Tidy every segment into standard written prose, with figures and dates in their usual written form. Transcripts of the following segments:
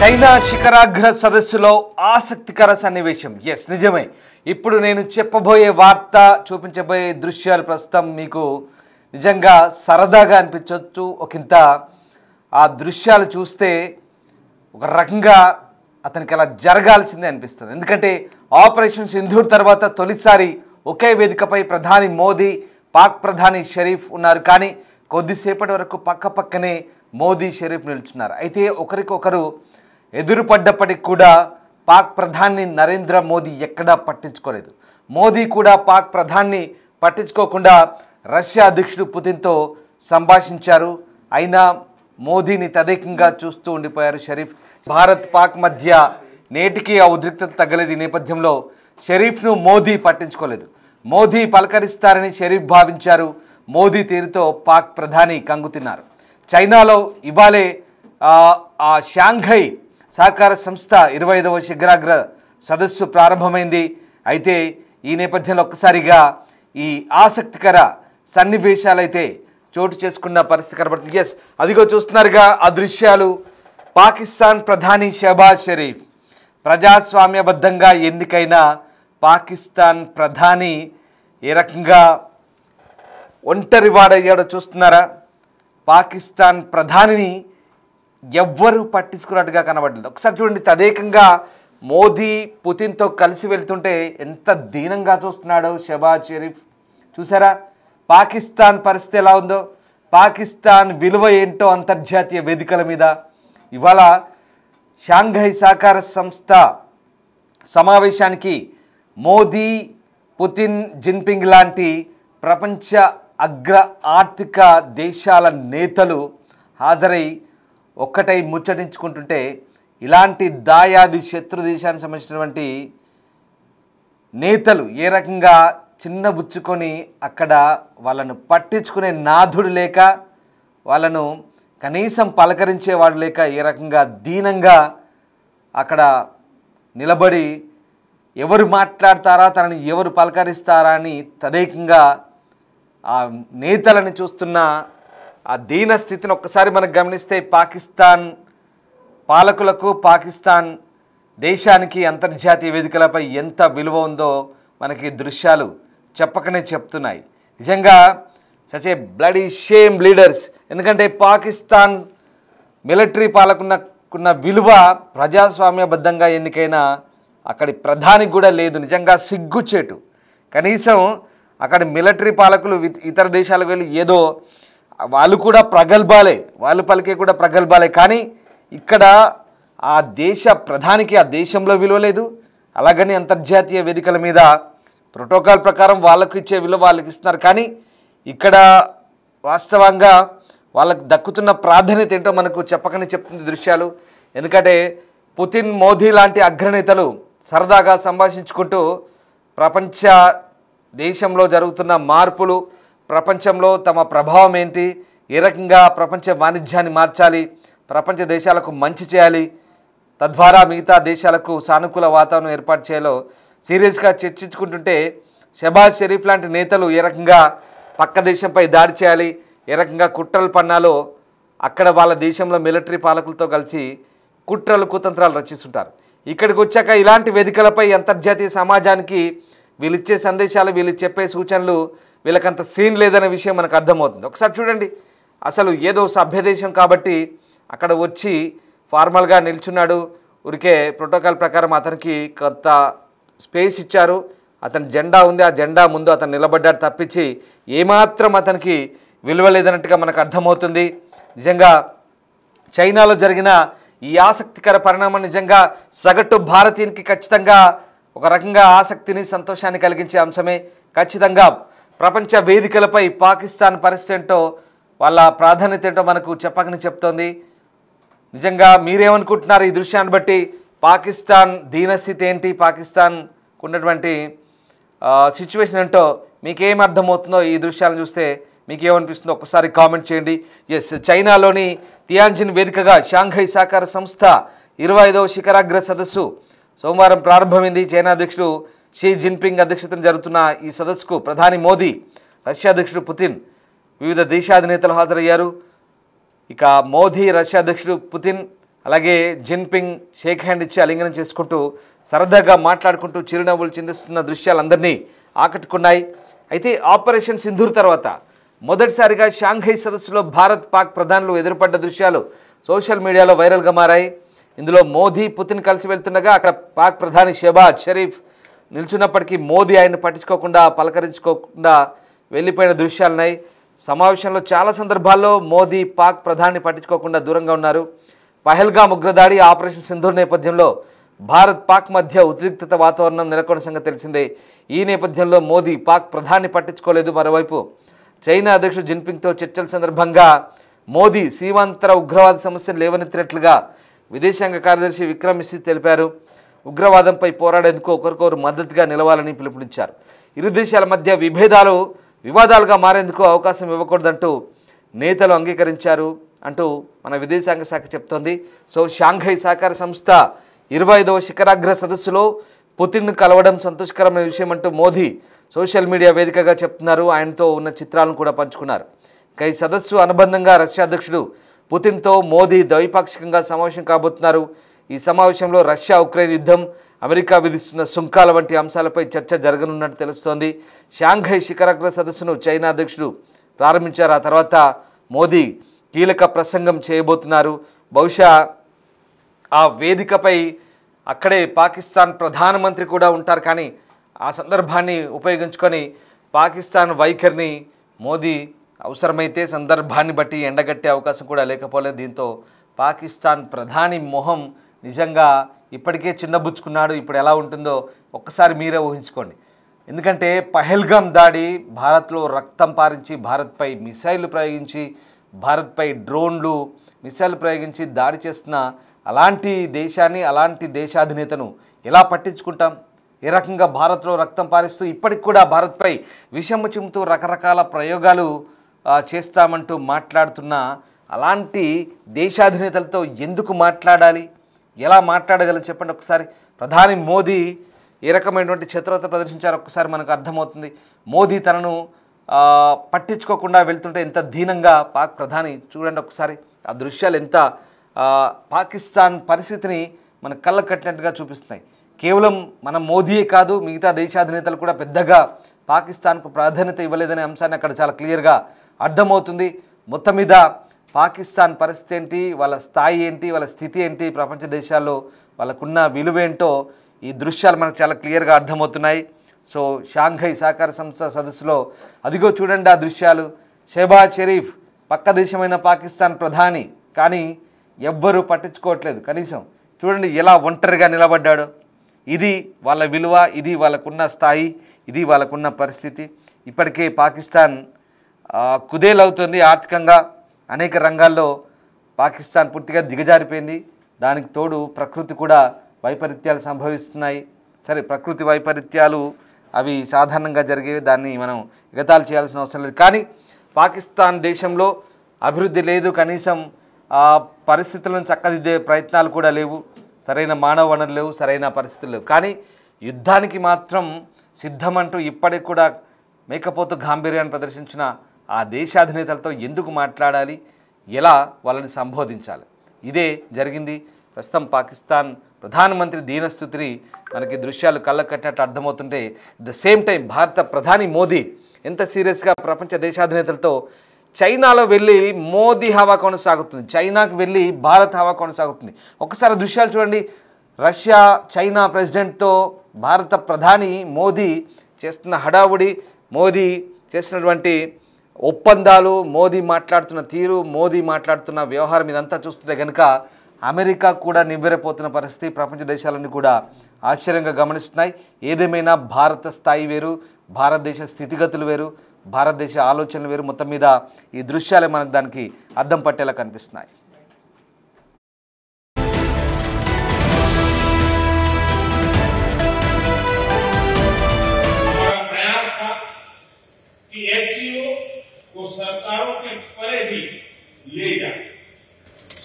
China శిఖరాగ్ర సదస్సులో ఆసక్తికర సన్నివేశం. ఎస్, నిజమే. ఇప్పుడు నేను చెప్పబోయే వార్త, చూపించబోయే దృశ్యాలు ప్రస్తుతం మీకు నిజంగా సరదాగా అనిపించవచ్చు. ఒకంత ఆ దృశ్యాలు చూస్తే ఒక రకంగా అతనికి అలా జరగాల్సిందే అనిపిస్తుంది. ఎందుకంటే ఆపరేషన్ సింధూర్ తర్వాత తొలిసారి ఒకే వేదికపై ప్రధాని మోదీ, పాక్ ప్రధాని షరీఫ్ ఉన్నారు. కానీ కొద్దిసేపటి వరకు పక్కపక్కనే మోదీ, షరీఫ్ నిల్చున్నారు. అయితే ఒకరికొకరు ఎదురుపడ్డప్పటికి కూడా పాక్ ప్రధాని నరేంద్ర మోదీ ఎక్కడా పట్టించుకోలేదు. మోదీ కూడా పాక్ ప్రధాని పట్టించుకోకుండా రష్యా అధ్యక్షుడు పుతిన్తో సంభాషించారు. అయినా మోదీని తదేకంగా చూస్తూ ఉండిపోయారు షరీఫ్. భారత్ పాక్ మధ్య నేటికి ఆ ఉద్రిక్తత తగ్గలేదు. ఈ నేపథ్యంలో షరీఫ్ను మోదీ పట్టించుకోలేదు. మోదీ పలకరిస్తారని షరీఫ్ భావించారు. మోదీ తీరుతో పాక్ ప్రధాని కంగుతిన్నారు. చైనాలో ఇవాళే ఆ షాంఘై సహకార సంస్థ 25వ శిఖరాగ్ర సదస్సు ప్రారంభమైంది. అయితే ఈ నేపథ్యంలో ఒక్కసారిగా ఈ ఆసక్తికర సన్నివేశాలైతే చోటు చేసుకున్న పరిస్థితి కనబడుతుంది. ఎస్, అదిగో చూస్తున్నారుగా ఆ దృశ్యాలు. పాకిస్తాన్ ప్రధాని షహబాజ్ షరీఫ్, ప్రజాస్వామ్యబద్ధంగా ఎన్నికైన పాకిస్తాన్ ప్రధాని ఏ రకంగా ఒంటరివాడయ్యాడో చూస్తున్నారా? పాకిస్తాన్ ప్రధానిని ఎవ్వరూ పట్టించుకున్నట్టుగా కనబడలేదు. ఒకసారి చూడండి, తదేకంగా మోదీ పుతిన్తో కలిసి వెళ్తుంటే ఎంత దీనంగా చూస్తున్నాడో షహబాజ్ షరీఫ్. చూసారా పాకిస్తాన్ పరిస్థితి ఎలా ఉందో? పాకిస్తాన్ విలువ ఏంటో అంతర్జాతీయ వేదికల మీద. ఇవాళ షాంఘై సహకార సంస్థ సమావేశానికి మోదీ, పుతిన్, జిన్పింగ్ లాంటి ప్రపంచ అగ్ర ఆర్థిక దేశాల నేతలు హాజరై ఒక్కటై ముచ్చటించుకుంటుంటే, ఇలాంటి దాయాది శత్రు దేశానికి సంబంధించినటువంటి నేతలు ఏ రకంగా చిన్నబుచ్చుకొని అక్కడ వాళ్ళను పట్టించుకునే నాథుడు లేక, వాళ్ళను కనీసం పలకరించేవాడు లేక ఏ రకంగా దీనంగా అక్కడ నిలబడి ఎవరు మాట్లాడతారా, తనని ఎవరు పలకరిస్తారా అని తదేకంగా ఆ నేతలను చూస్తున్న ఆ దీన స్థితిని ఒక్కసారి మనకు గమనిస్తే, పాకిస్తాన్ పాలకులకు, పాకిస్తాన్ దేశానికి అంతర్జాతీయ వేదికలపై ఎంత విలువ ఉందో మనకి దృశ్యాలు చెప్పకనే చెప్తున్నాయి. నిజంగా such a bloody shame leaders. ఎందుకంటే పాకిస్తాన్ మిలిటరీ పాలకున్న విలువ ప్రజాస్వామ్యబద్ధంగా ఎన్నికైన అక్కడి ప్రధానికి కూడా లేదు. నిజంగా సిగ్గుచేటు. కనీసం అక్కడ మిలిటరీ పాలకులు ఇతర దేశాలకు వెళ్ళి ఏదో వాళ్ళు కూడా ప్రగల్భాలే, వాళ్ళు పలికే కూడా ప్రగల్భాలే. కానీ ఇక్కడ ఆ దేశ ప్రధానికి ఆ దేశంలో విలువ లేదు. అలాగని అంతర్జాతీయ వేదికల మీద ప్రోటోకాల్ ప్రకారం వాళ్ళకు ఇచ్చే విలువ వాళ్ళకి ఇస్తున్నారు. కానీ ఇక్కడ వాస్తవంగా వాళ్ళకు దక్కుతున్న ప్రాధాన్యత ఏంటో మనకు చెప్పకనే చెప్తుంది దృశ్యాలు. ఎందుకంటే పుతిన్, మోదీ లాంటి అగ్రనేతలు సరదాగా సంభాషించుకుంటూ ప్రపంచ దేశంలో జరుగుతున్న మార్పులు, ప్రపంచంలో తమ ప్రభావం ఏంటి, ఏ రకంగా ప్రపంచ వాణిజ్యాన్ని మార్చాలి, ప్రపంచ దేశాలకు మంచి చేయాలి, తద్వారా మిగతా దేశాలకు సానుకూల వాతావరణం ఏర్పాటు చేయాలో సీరియస్గా చర్చించుకుంటుంటే, షహబాజ్ షరీఫ్ లాంటి నేతలు ఏ రకంగా పక్క దేశంపై దాడి చేయాలి, ఏ రకంగా కుట్రలు పన్నాలో అక్కడ వాళ్ళ దేశంలో మిలిటరీ పాలకులతో కలిసి కుట్రలు, కుతంత్రాలు రచిస్తుంటారు. ఇక్కడికి వచ్చాక ఇలాంటి వేదికలపై అంతర్జాతీయ సమాజానికి వీళ్ళు ఇచ్చే సందేశాలు, వీళ్ళు చెప్పే సూచనలు వీళ్ళకంత సీన్ లేదనే విషయం మనకు అర్థమవుతుంది. ఒకసారి చూడండి, అసలు ఏదో సభ్యదేశం కాబట్టి అక్కడ వచ్చి ఫార్మల్గా నిల్చున్నాడు. ఊరికే ప్రోటోకాల్ ప్రకారం అతనికి కొంత స్పేస్ ఇచ్చారు. అతని జెండా ఉంది, ఆ జెండా ముందు అతను నిలబడ్డాడు తప్పించి ఏమాత్రం అతనికి విలువ లేదన్నట్టుగా మనకు అర్థమవుతుంది. నిజంగా చైనాలో జరిగిన ఈ ఆసక్తికర పరిణామం నిజంగా సగటు భారతీయునికి ఖచ్చితంగా ఒక రకంగా ఆసక్తిని, సంతోషాన్ని కలిగించే అంశమే. ఖచ్చితంగా ప్రపంచ వేదికలపై పాకిస్తాన్ పరిస్థితి ఏంటో, వాళ్ళ ప్రాధాన్యత ఏంటో మనకు చెప్పకని చెప్తోంది. నిజంగా మీరేమనుకుంటున్నారు ఈ దృశ్యాన్ని బట్టి? పాకిస్తాన్ దీనస్థితి ఏంటి, పాకిస్తాన్కు ఉన్నటువంటి సిచ్యువేషన్ ఏంటో మీకేం అర్థమవుతుందో ఈ దృశ్యాలను చూస్తే మీకేమనిపిస్తుందో ఒక్కసారి కామెంట్ చేయండి. ఎస్, చైనాలోని తియాన్జిన్ వేదికగా షాంఘై సహకార సంస్థ 25వ శిఖరాగ్ర సదస్సు సోమవారం ప్రారంభమైంది. చైనా అధ్యక్షుడు షీ జిన్పింగ్ అధ్యక్షతన జరుగుతున్న ఈ సదస్సుకు ప్రధాని మోదీ, రష్యా అధ్యక్షుడు పుతిన్, వివిధ దేశాధినేతలు హాజరయ్యారు. ఇక మోదీ, రష్యా అధ్యక్షుడు పుతిన్ అలాగే జిన్పింగ్ షేక్ హ్యాండ్ ఇచ్చి ఆలింగనం చేసుకుంటూ సరదాగా మాట్లాడుకుంటూ చిరునవ్వులు చిందిస్తున్న దృశ్యాలందరినీ ఆకట్టుకున్నాయి. అయితే ఆపరేషన్ సింధూర్ తర్వాత మొదటిసారిగా షాంఘై సదస్సులో భారత్ పాక్ ప్రధానులు ఎదురుపడ్డ దృశ్యాలు సోషల్ మీడియాలో వైరల్గా మారాయి. ఇందులో మోదీ పుతిన్ కలిసి వెళ్తుండగా అక్కడ పాక్ ప్రధాని షెహబాజ్ షరీఫ్ నిల్చున్నప్పటికీ మోదీ ఆయన్ని పట్టించుకోకుండా పలకరించుకోకుండా వెళ్ళిపోయిన దృశ్యాలున్నాయి. సమావేశంలో చాలా సందర్భాల్లో మోదీ పాక్ ప్రధాని పట్టించుకోకుండా దూరంగా ఉన్నారు. పహల్గామ్ ఉగ్రదాడి, ఆపరేషన్ సింధూర్ నేపథ్యంలో భారత్ పాక్ మధ్య ఉద్రిక్తత వాతావరణం నెలకొన్న సంగతి తెలిసిందే. ఈ నేపథ్యంలో మోదీ పాక్ ప్రధాని పట్టించుకోలేదు. మరోవైపు చైనా అధ్యక్షుడు జిన్పింగ్తో చర్చల సందర్భంగా మోదీ సీమాంతర ఉగ్రవాద సమస్యను లేవనెత్తినట్లుగా విదేశాంగ కార్యదర్శి విక్రమ్ మిశ్రీ తెలిపారు. ఉగ్రవాదంపై పోరాడేందుకు ఒకరికొకరు మద్దతుగా నిలవాలని పిలుపునిచ్చారు. ఇరు దేశాల మధ్య వివాదాలుగా మారేందుకు అవకాశం ఇవ్వకూడదంటూ నేతలు అంగీకరించారు అంటూ మన విదేశాంగ శాఖ చెప్తోంది. సో షాంఘై సహకార సంస్థ 25వ శిఖరాగ్ర సదస్సులో పుతిన్ను కలవడం సంతోషకరమైన విషయం అంటూ మోదీ సోషల్ మీడియా వేదికగా చెప్తున్నారు. ఆయనతో ఉన్న చిత్రాలను కూడా పంచుకున్నారు. ఇక ఈ సదస్సు అనుబంధంగా రష్యా అధ్యక్షుడు పుతిన్తో మోదీ ద్వైపాక్షికంగా సమావేశం కాబోతున్నారు. ఈ సమావేశంలో రష్యా ఉక్రెయిన్ యుద్ధం, అమెరికా విధిస్తున్న సుంకాల వంటి అంశాలపై చర్చ జరగనున్నట్టు తెలుస్తోంది. షాంఘై శిఖరాగ్ర సదస్సును చైనా అధ్యక్షుడు ప్రారంభించారు. ఆ తర్వాత మోదీ కీలక ప్రసంగం చేయబోతున్నారు. బహుశా ఆ వేదికపై అక్కడే పాకిస్తాన్ ప్రధానమంత్రి కూడా ఉంటారు. కానీ ఆ సందర్భాన్ని ఉపయోగించుకొని పాకిస్తాన్ వైఖరిని మోదీ అవసరమైతే సందర్భాన్ని బట్టి ఎండగట్టే అవకాశం కూడా లేకపోలేదు. దీంతో పాకిస్తాన్ ప్రధాని మొహం నిజంగా ఇప్పటికే చిన్నబుచ్చుకున్నాడు. ఇప్పుడు ఎలా ఉంటుందో ఒక్కసారి మీరే ఊహించుకోండి. ఎందుకంటే పహల్గామ్ దాడి భారత్లో రక్తం పారించి, భారత్పై మిసైళ్లు ప్రయోగించి, భారత్పై డ్రోన్లు మిసైల్ ప్రయోగించి దాడి చేస్తున్న అలాంటి దేశాన్ని, అలాంటి దేశాధినేతను ఎలా పట్టించుకుంటాం? ఏ రకంగా భారత్లో రక్తం పారిస్తూ ఇప్పటికి కూడా భారత్పై విషము చిమ్ముతూ రకరకాల ప్రయోగాలు చేస్తామంటూ మాట్లాడుతున్న అలాంటి దేశాధినేతలతో ఎందుకు మాట్లాడాలి? ఎలా మాట్లాడగలం చెప్పండి ఒకసారి. ప్రధాని మోదీ ఏ రకమైనటువంటి చతురత ప్రదర్శించారో ఒక్కసారి మనకు అర్థమవుతుంది. మోదీ తనను పట్టించుకోకుండా వెళ్తుంటే ఎంత దీనంగా పాక్ ప్రధాని చూడండి ఒకసారి. ఆ దృశ్యాలు ఎంత పాకిస్తాన్ పరిస్థితిని మన కళ్ళ కట్టినట్టుగా చూపిస్తున్నాయి. కేవలం మన మోదీయే కాదు, మిగతా దేశాధినేతలు కూడా పెద్దగా పాకిస్తాన్కు ప్రాధాన్యత ఇవ్వలేదనే అంశాన్ని అక్కడ చాలా క్లియర్గా అర్థమవుతుంది. మొత్తం మీద పాకిస్తాన్ పరిస్థితి ఏంటి, వాళ్ళ స్థాయి ఏంటి, వాళ్ళ స్థితి ఏంటి, ప్రపంచ దేశాల్లో వాళ్ళకున్న విలువేంటో ఈ దృశ్యాలు మనకు చాలా క్లియర్గా అర్థమవుతున్నాయి. సో షాంఘై సహకార సంస్థ సదస్సులో అదిగో చూడండి ఆ దృశ్యాలు. షెహబాజ్ షరీఫ్ పక్క దేశమైన పాకిస్తాన్ ప్రధాని, కానీ ఎవ్వరూ పట్టించుకోవట్లేదు. కనీసం చూడండి ఎలా ఒంటరిగా నిలబడ్డాడో. ఇది వాళ్ళ విలువ, ఇది వాళ్ళకున్న స్థాయి, ఇది వాళ్ళకున్న పరిస్థితి. ఇప్పటికే పాకిస్తాన్ కుదేలవుతుంది ఆర్థికంగా. అనేక రంగాల్లో పాకిస్తాన్ పూర్తిగా దిగజారిపోయింది. దానికి తోడు ప్రకృతి కూడా వైపరీత్యాలు సంభవిస్తున్నాయి. సరే, ప్రకృతి వైపరీత్యాలు అవి సాధారణంగా జరిగేవి, దాన్ని మనం ఎగతాళి చేయాల్సిన అవసరం లేదు. కానీ పాకిస్తాన్ దేశంలో అభివృద్ధి లేదు, కనీసం పరిస్థితులను చక్కదిద్దే ప్రయత్నాలు కూడా లేవు, సరైన మానవ వనరులు లేవు, సరైన పరిస్థితులు లేవు. కానీ యుద్ధానికి మాత్రం సిద్ధమంటూ ఇప్పటికి కూడా మేకపోతు గాంభీర్యాన్ని ప్రదర్శించిన ఆ దేశాధినేతలతో ఎందుకు మాట్లాడాలి, ఎలా వాళ్ళని సంబోధించాలి? ఇదే జరిగింది. ప్రస్తుతం పాకిస్తాన్ ప్రధానమంత్రి దీనస్థుతిని మనకి దృశ్యాలు కళ్ళకు కట్టినట్టు అర్థమవుతుంటే, ద సేమ్ టైం భారత ప్రధాని మోదీ ఎంత సీరియస్గా ప్రపంచ దేశాధినేతలతో చైనాలో వెళ్ళి మోదీ హవా కొనసాగుతుంది, చైనాకు వెళ్ళి భారత్ హవా కొనసాగుతుంది. ఒకసారి దృశ్యాలు చూడండి. రష్యా చైనా ప్రెసిడెంట్తో భారత ప్రధాని మోదీ చేస్తున్న హడావుడి, మోదీ చేస్తున్నటువంటి ఒప్పందాలు, మోదీ మాట్లాడుతున్న తీరు, మోదీ మాట్లాడుతున్న వ్యవహారం, ఇదంతా చూస్తుంటే కనుక అమెరికా కూడా నివ్వెరపోతున్న పరిస్థితి. ప్రపంచ దేశాలన్నీ కూడా ఆశ్చర్యంగా గమనిస్తున్నాయి. ఏదేమైనా భారత స్థాయి వేరు, భారతదేశ స్థితిగతులు వేరు, భారతదేశ ఆలోచనలు వేరు. మొత్తం మీద ఈ దృశ్యాలే మనకు దానికి అద్దం పట్టేలా కనిపిస్తున్నాయి.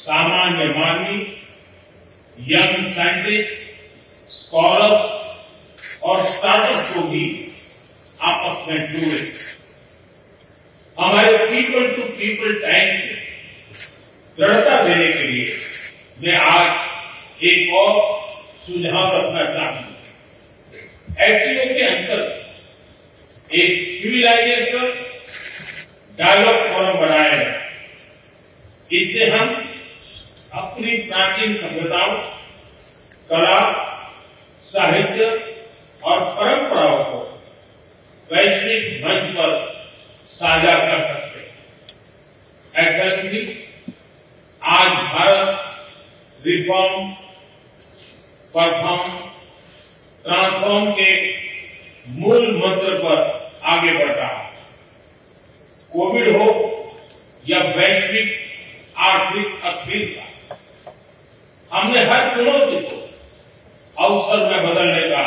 सामान्य मानवी, यंग साइंटिस्ट, स्कॉलर्स और स्टार्टअप को भी आपस में जोड़े। हमारे पीपल टू पीपल टाइम में दृढ़ता देने के लिए मैं आज एक और सुझाव रखना चाहूंगा। एससीओ के अंतर्गत एक सिविलाइजेशन डायलॉग फोरम बनाया है। इससे हम अपनी प्राचीन सभ्यताओं, कला, साहित्य और परंपराओं को वैश्विक मंच पर साझा कर सकते हैं। एक्सेलेंसी, आज भारत रिफॉर्म, परफॉर्म, ट्रांसफॉर्म के मूल मंत्र पर आगे बढ़ रहा है। कोविड हो या वैश्विक आर्थिक अस्थिरता, हमने हर चुनौती को अवसर में बदलने का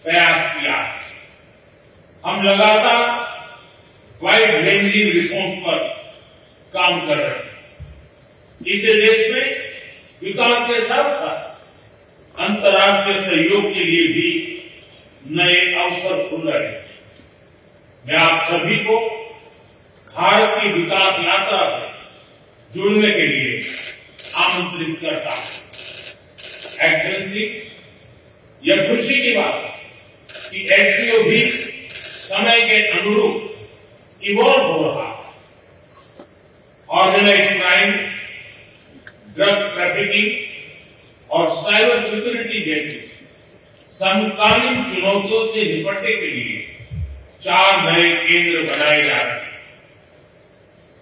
प्रयास किया है। हम लगातार वाइड रेंजिंग रिफॉर्म पर काम कर रहे हैं। इससे देश में विकास के साथ साथ अंतर्राष्ट्रीय सहयोग के लिए भी नए अवसर खुल रहे हैं। मैं आप सभी को भारत की विकास यात्रा से जुड़ने के लिए आमंत्रित करता हूं। एक्सेलेंसी, यह खुशी की बात है कि एससीओ भी समय के अनुरूप इवॉल्व हो रहा है। ऑर्गेनाइज्ड क्राइम, ड्रग ट्रैफिकिंग और साइबर सिक्योरिटी जैसी समकालीन चुनौतियों से निपटने के लिए 4 नए केंद्र बनाए जा रहे हैं।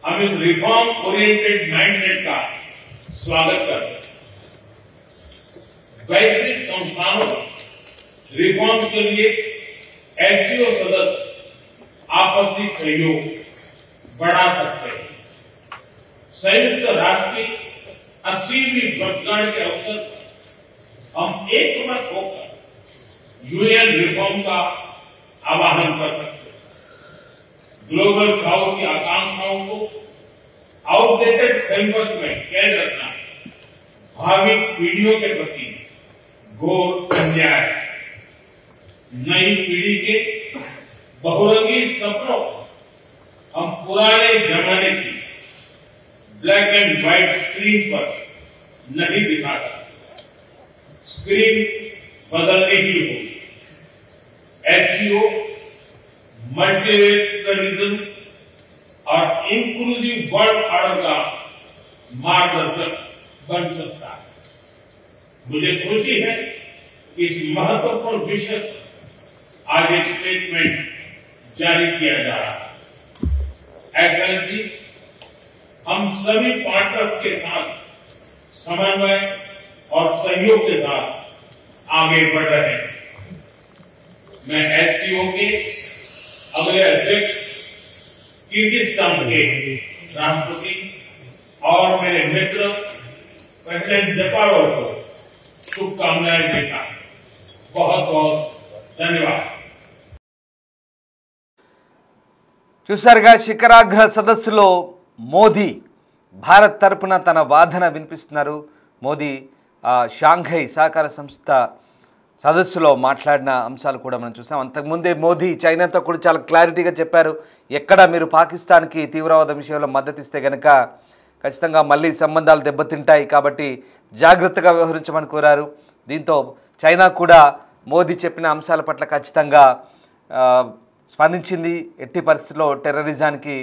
हम इस रिफॉर्म ओरिएंटेड माइंडसेट का स्वागत करते हैं। वैश्विक संस्थानों रिफॉर्म के लिए एससीओ सदस्य आपसी सहयोग बढ़ा सकते हैं। संयुक्त राष्ट्र की 80वीं वर्षगांठ के अवसर पर हम एकमत होकर यूएन रिफॉर्म का आह्वान कर सकते हैं। ग्लोबल साउथ की आकांक्षाओं को आउटडेटेड फ्रेमवर्क में कैद रखना भावी पीढ़ियों के प्रति घोर अन्याय है। नई पीढ़ी के बहुरंगी सपनों को हम पुराने जमाने की ब्लैक एंड व्हाइट स्क्रीन पर नहीं दिखा सकते। स्क्रीन बदलनी ही होगी। एचसीओ मल्टीलेटरलिज्म और इंक्लूसिव वर्ल्ड ऑर्डर का मार्गदर्शक बन सकता है। मुझे खुशी है कि इस महत्वपूर्ण विषय पर आज एक स्टेटमेंट जारी किया जा रहा है। एक्सेलेंसी, हम सभी पार्टनर्स के साथ समन्वय और सहयोग के साथ आगे बढ़ रहे हैं। मैं एससीओ के अगले अध्यक्ष किर्गिस्तान के राष्ट्रपति और मेरे मित्र प्रेसिडेंट जपारोव को शुभकामनाएं देता हूं। बहुत बहुत धन्यवाद। చూసారుగా శిఖరాగ్ర సదస్సులో మోదీ భారత్ తరపున తన వాదన వినిపిస్తున్నారు. మోదీ షాంఘై సహకార సంస్థ సదస్సులో మాట్లాడిన అంశాలు కూడా మనం చూసాం. అంతకుముందే మోదీ చైనాతో కూడా చాలా క్లారిటీగా చెప్పారు, ఎక్కడ మీరు పాకిస్తాన్కి తీవ్రవాద విషయంలో మద్దతు ఇస్తే కనుక ఖచ్చితంగా మళ్ళీ సంబంధాలు దెబ్బతింటాయి, కాబట్టి జాగ్రత్తగా వ్యవహరించమని కోరారు. దీంతో చైనా కూడా మోదీ చెప్పిన అంశాల పట్ల ఖచ్చితంగా స్పందించింది. ఎట్టి పరిస్థితుల్లో టెర్రరిజానికి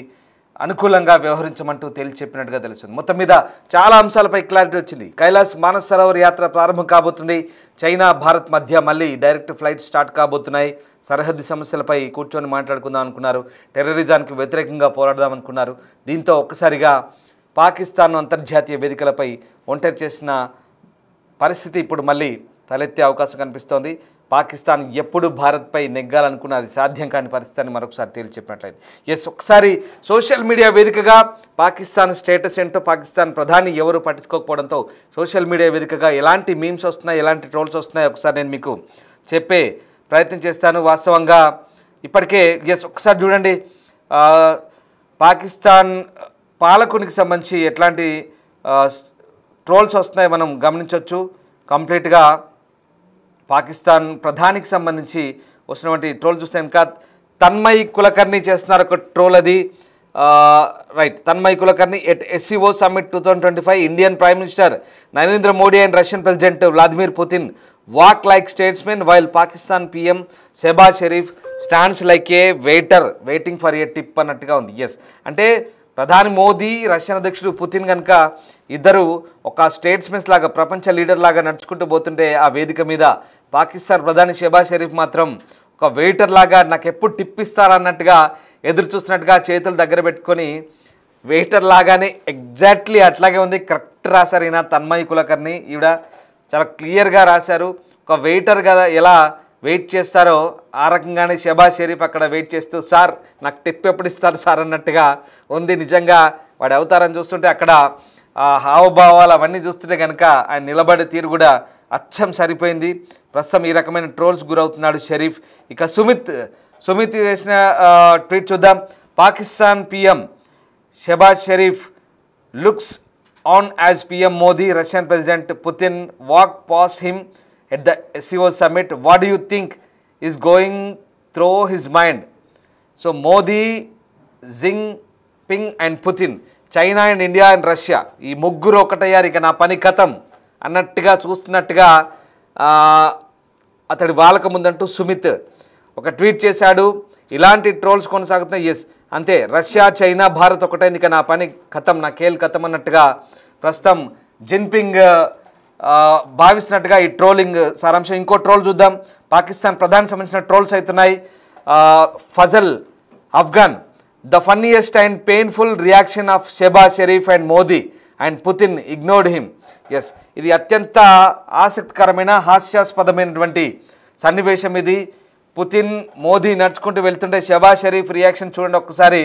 అనుకూలంగా వ్యవహరించమంటూ తేల్చి చెప్పినట్టుగా తెలుస్తుంది. మొత్తం మీద చాలా అంశాలపై క్లారిటీ వచ్చింది. కైలాస్ మానస్ సరోవర్ యాత్ర ప్రారంభం కాబోతుంది. చైనా భారత్ మధ్య మళ్ళీ డైరెక్ట్ ఫ్లైట్ స్టార్ట్ కాబోతున్నాయి. సరిహద్దు సమస్యలపై కూర్చొని మాట్లాడుకుందాం అనుకున్నారు. టెర్రరిజానికి వ్యతిరేకంగా పోరాడదాం అనుకున్నారు. దీంతో ఒక్కసారిగా పాకిస్తాన్ అంతర్జాతీయ వేదికలపై ఒంటరి చేసిన పరిస్థితి ఇప్పుడు మళ్ళీ తలెత్తే అవకాశం కనిపిస్తోంది. పాకిస్తాన్ ఎప్పుడు భారత్పై నెగ్గాలనుకున్న అది సాధ్యం కాని పరిస్థితిని మరొకసారి తేల్చి చెప్పినట్లయితే ఎస్, ఒకసారి సోషల్ మీడియా వేదికగా పాకిస్తాన్ స్టేటస్ ఏంటో పాకిస్తాన్ ప్రధాని ఎవరు పట్టించుకోకపోవడంతో సోషల్ మీడియా వేదికగా ఎలాంటి మీమ్స్ వస్తున్నాయి, ఎలాంటి ట్రోల్స్ వస్తున్నాయి ఒకసారి నేను మీకు చెప్పే ప్రయత్నం చేస్తాను. వాస్తవంగా ఇప్పటికే ఎస్ ఒకసారి చూడండి, పాకిస్తాన్ పాలకునికి సంబంధించి ఎట్లాంటి ట్రోల్స్ వస్తున్నాయి మనం గమనించవచ్చు. కంప్లీట్గా పాకిస్తాన్ ప్రధానికి సంబంధించి వస్తున్నటువంటి ట్రోల్ చూస్తే ఇంకా తన్మయ్ కులకర్ణి చేస్తున్నారు ఒక ట్రోల్. అది right. Tanmay Kulkarni at SCO Summit 2025, Indian Prime Minister Narendra Modi and Russian President Vladimir Putin walk like statesmen while Pakistan PM Shehbaz Sharif stands like a waiter waiting for a tip అన్నట్టుగా ఉంది. Yes, అంటే ప్రధాని Modi Russian అధ్యక్షుడు Putin కనుక ఇద్దరు ఒక స్టేట్స్మెన్స్ లాగా, ప్రపంచ లీడర్ లాగా నడుచుకుంటూ పోతుంటే ఆ వేదిక మీద పాకిస్తాన్ ప్రధాని షెహబాజ్ షరీఫ్ మాత్రం ఒక వెయిటర్ లాగా నాకు ఎప్పుడు టిప్ ఇస్తారన్నట్టుగా ఎదురు చూస్తున్నట్టుగా చేతులు దగ్గర పెట్టుకొని వెయిటర్ లాగానే ఎగ్జాక్ట్లీ అట్లాగే ఉంది. కరెక్ట్ రాశారు ఈయన తన్మయ్ కులకర్ణి. ఈవిడ చాలా క్లియర్గా రాశారు. ఒక వెయిటర్ కదా ఎలా వెయిట్ చేస్తారో ఆ రకంగానే షెహబాజ్ షరీఫ్ అక్కడ వెయిట్ చేస్తూ సార్ నాకు టిప్ ఎప్పుడు ఇస్తారు సార్ అన్నట్టుగా ఉంది. నిజంగా వాడి అవతారం చూస్తుంటే అక్కడ హావభావాలు అవన్నీ చూస్తుంటే కనుక ఆయన నిలబడే తీరు కూడా అచ్చం సరిపోయింది. ప్రస్తుతం ఈ రకమైన ట్రోల్స్ గురవుతున్నాడు షరీఫ్. ఇక సుమిత్ చేసిన ట్వీట్ చూద్దాం. Pakistan PM Shehbaz Sharif looks on as PM Modi, Russian president Putin walk past him at the SCO Summit. What do you think is going through his mind? So Modi, Jinping and Putin, China and India and Russia, ఈ ముగ్గురు ఒకటయ్యారు, ఇక నా పని కథం అన్నట్టుగా చూస్తున్నట్టుగా అతడి వాళ్ళక ముందంటూ సుమిత్ ఒక ట్వీట్ చేశాడు. ఇలాంటి ట్రోల్స్ కొనసాగుతున్నాయి. ఎస్, అంతే, రష్యా, చైనా, భారత్ ఒకటైంది, ఇక నా పని కథం, నా ఖేల్ కథం అన్నట్టుగా ప్రస్తుతం జిన్పింగ్ భావిస్తున్నట్టుగా ఈ ట్రోలింగ్ సారాంశం. ఇంకో ట్రోల్ చూద్దాం. పాకిస్తాన్ ప్రధానికి సంబంధించిన ట్రోల్స్ అవుతున్నాయి. Fazal Afghan, the funniest and painful reaction of Shehbaz Sharif and Modi and Putin ignored him. Yes, ఇది అత్యంత ఆసక్తికరమైన హాస్యాస్పదమైనటువంటి సన్నివేశం ఇది. పుతిన్, మోదీ నడుచుకుంటూ వెళ్తుంటే షెహబాజ్ షరీఫ్ రియాక్షన్ చూడండి ఒక్కసారి.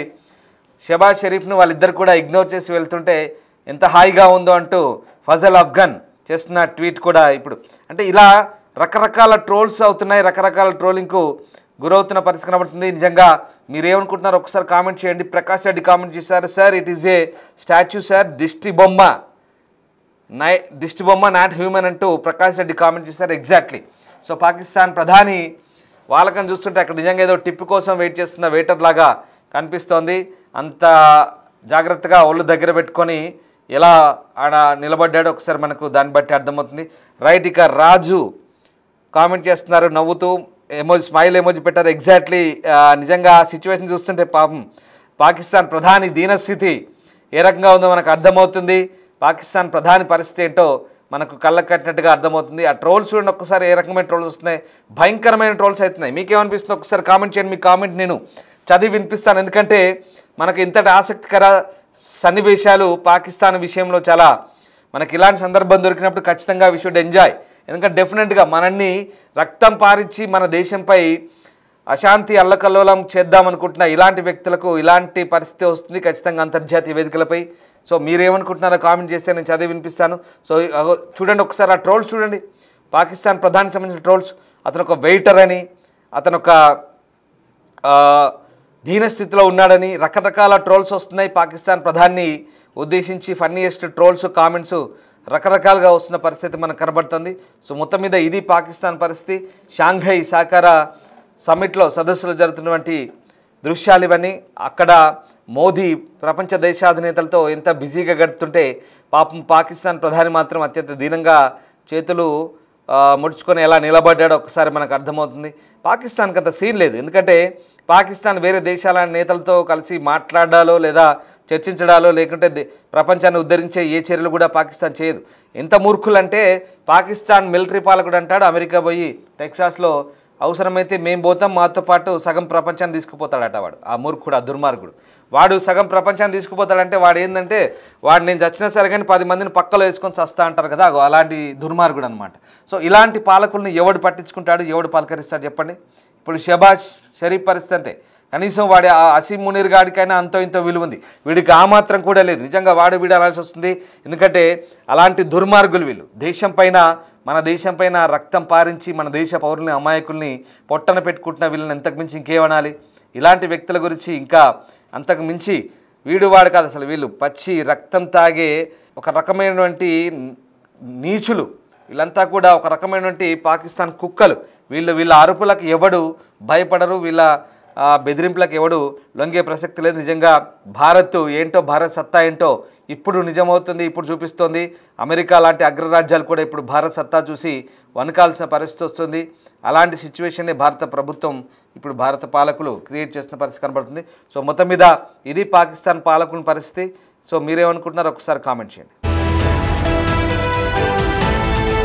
షెహబాజ్ షరీఫ్ను వాళ్ళిద్దరు కూడా ఇగ్నోర్ చేసి వెళ్తుంటే ఎంత హాయిగా ఉందో అంటూ ఫజల్ అఫ్ఘాన్ చేస్తున్న ట్వీట్ కూడా ఇప్పుడు. అంటే ఇలా రకరకాల ట్రోల్స్ అవుతున్నాయి, రకరకాల ట్రోలింగ్కు గురవుతున్న పరిస్థితి కనబడుతుంది. నిజంగా మీరేమనుకుంటున్నారో ఒకసారి కామెంట్ చేయండి. ప్రకాష్ రెడ్డి కామెంట్ చేశారు, sir it is a statue sir, దిష్టి బొమ్మ నాట్ హ్యూమన్ అంటూ ప్రకాష్ రెడ్డి కామెంట్ చేశారు. ఎగ్జాక్ట్లీ. సో పాకిస్తాన్ ప్రధాని వాళ్ళకని చూస్తుంటే అక్కడ నిజంగా ఏదో టిప్ కోసం వెయిట్ చేస్తున్న వెయిటర్ లాగా కనిపిస్తోంది. అంత జాగ్రత్తగా ఒళ్ళు దగ్గర పెట్టుకొని ఎలా ఆడ నిలబడ్డాడో ఒకసారి మనకు దాన్ని బట్టి అర్థమవుతుంది. రైట్. ఇక రాజు కామెంట్ చేస్తున్నారు నవ్వుతూ, స్మైల్ ఎమోజీ పెట్టారు. ఎగ్జాక్ట్లీ, నిజంగా ఆ సిచ్యువేషన్ చూస్తుంటే పాపం పాకిస్తాన్ ప్రధాని దీనస్థితి ఏ రకంగా ఉందో మనకు అర్థమవుతుంది. పాకిస్తాన్ ప్రధాని పరిస్థితి ఏంటో మనకు కళ్ళకు కట్టినట్టుగా అర్థమవుతుంది. ఆ ట్రోల్స్ చూడండి ఒక్కసారి, ఏ రకమైన ట్రోల్స్ వస్తున్నాయి, భయంకరమైన ట్రోల్స్ అవుతున్నాయి. మీకేమనిపిస్తుంది ఒకసారి కామెంట్ చేయండి. మీ కామెంట్ నేను చదివి వినిపిస్తాను. ఎందుకంటే మనకు ఇంతటి ఆసక్తికర సన్నివేశాలు పాకిస్తాన్ విషయంలో చాలా మనకి ఇలాంటి సందర్భం దొరికినప్పుడు ఖచ్చితంగా వి షుడ్ ఎంజాయ్. ఎందుకంటే డెఫినెట్గా మనల్ని రక్తం పారించి మన దేశంపై అశాంతి అల్లకల్లోలం చేద్దామనుకుంటున్న ఇలాంటి వ్యక్తులకు ఇలాంటి పరిస్థితి వస్తుంది ఖచ్చితంగా అంతర్జాతీయ వేదికలపై. సో మీరేమనుకుంటున్నారో కామెంట్ చేస్తే నేను చదివి వినిపిస్తాను. సో చూడండి ఒకసారి ఆ ట్రోల్స్ చూడండి. పాకిస్తాన్ ప్రధానికి సంబంధించిన ట్రోల్స్. అతను ఒక వెయిటర్ అని, అతను ఒక దీనస్థితిలో ఉన్నాడని రకరకాల ట్రోల్స్ వస్తున్నాయి. పాకిస్తాన్ ప్రధాన్ని ఉద్దేశించి ఫన్నీయెస్ట్ ట్రోల్స్, కామెంట్స్ రకరకాలుగా వస్తున్న పరిస్థితి మనకు కనబడుతుంది. సో మొత్తం మీద ఇది పాకిస్తాన్ పరిస్థితి. షాంఘై సహకార సమ్మిట్లో సదస్సులో జరుగుతున్నటువంటి దృశ్యాలు ఇవన్నీ. అక్కడ మోదీ ప్రపంచ దేశాధినేతలతో ఎంత బిజీగా గడుపుతుంటే పాపం పాకిస్తాన్ ప్రధాని మాత్రం అత్యంత దీనంగా చేతులు ముడుచుకొని ఎలా నిలబడ్డాడో ఒకసారి మనకు అర్థమవుతుంది. పాకిస్తాన్కి అంత సీన్ లేదు. ఎందుకంటే పాకిస్తాన్ వేరే దేశాల నేతలతో కలిసి మాట్లాడాలో లేదా చర్చించడాలో లేకుంటే ప్రపంచాన్ని ఉద్ధరించే ఏ చర్యలు కూడా పాకిస్తాన్ చేయదు. ఎంత మూర్ఖులంటే పాకిస్తాన్ మిలిటరీ పాలకుడు అంటాడు అమెరికా పోయి టెక్సాస్లో అవసరమైతే మేము పోతాం, మాతో పాటు సగం ప్రపంచాన్ని తీసుకుపోతాడట వాడు. ఆ మూర్ఖుడు, ఆ దుర్మార్గుడు వాడు సగం ప్రపంచాన్ని తీసుకుపోతాడంటే వాడు ఏంటంటే వాడు నేను చచ్చినా సరే కానీ 10 మందిని పక్కలో వేసుకొని చస్తా అంటారు కదా, అలాంటి దుర్మార్గుడు అనమాట. సో ఇలాంటి పాలకుల్ని ఎవడు పట్టించుకుంటాడు, ఎవడు పలకరిస్తాడు చెప్పండి. ఇప్పుడు షెహబాజ్ షరీఫ్ పరిస్థితి అంతే. కనీసం వాడి అసీం మునీర్ గాడికైనా అంతో ఇంతో విలువ ఉంది, వీడికి ఆ మాత్రం కూడా లేదు. నిజంగా వీడు అనాల్సి వస్తుంది. ఎందుకంటే అలాంటి దుర్మార్గులు వీళ్ళు. దేశం పైన, మన దేశం పైన రక్తం పారించి మన దేశ పౌరుల్ని, అమాయకుల్ని పొట్టన పెట్టుకుంటున్న వీళ్ళని ఎంతకు మించి ఇంకేమనాలి. ఇలాంటి వ్యక్తుల గురించి ఇంకా అంతకు మించి వాడు కాదు అసలు. వీళ్ళు పచ్చి రక్తం తాగే ఒక రకమైనటువంటి నీచులు. వీళ్ళంతా కూడా ఒక రకమైనటువంటి పాకిస్తాన్ కుక్కలు. వీళ్ళ అరుపులకు ఎవడు భయపడరు. వీళ్ళ బెదిరింపులకు ఎవడు లొంగే ప్రసక్తి లేదు. నిజంగా భారత్ ఏంటో, భారత్ సత్తా ఏంటో ఇప్పుడు నిజమవుతుంది, ఇప్పుడు చూపిస్తోంది. అమెరికా లాంటి అగ్రరాజ్యాలు కూడా ఇప్పుడు భారత్ సత్తా చూసి వణకాల్సిన పరిస్థితి వస్తుంది. అలాంటి సిచ్యువేషన్ని భారత ప్రభుత్వం ఇప్పుడు భారత పాలకులు క్రియేట్ చేస్తున్న పరిస్థితి కనబడుతుంది. సో మొత్తం మీద ఇది పాకిస్తాన్ పాలకుల పరిస్థితి. సో మీరేమనుకుంటున్నారో ఒకసారి కామెంట్ చేయండి.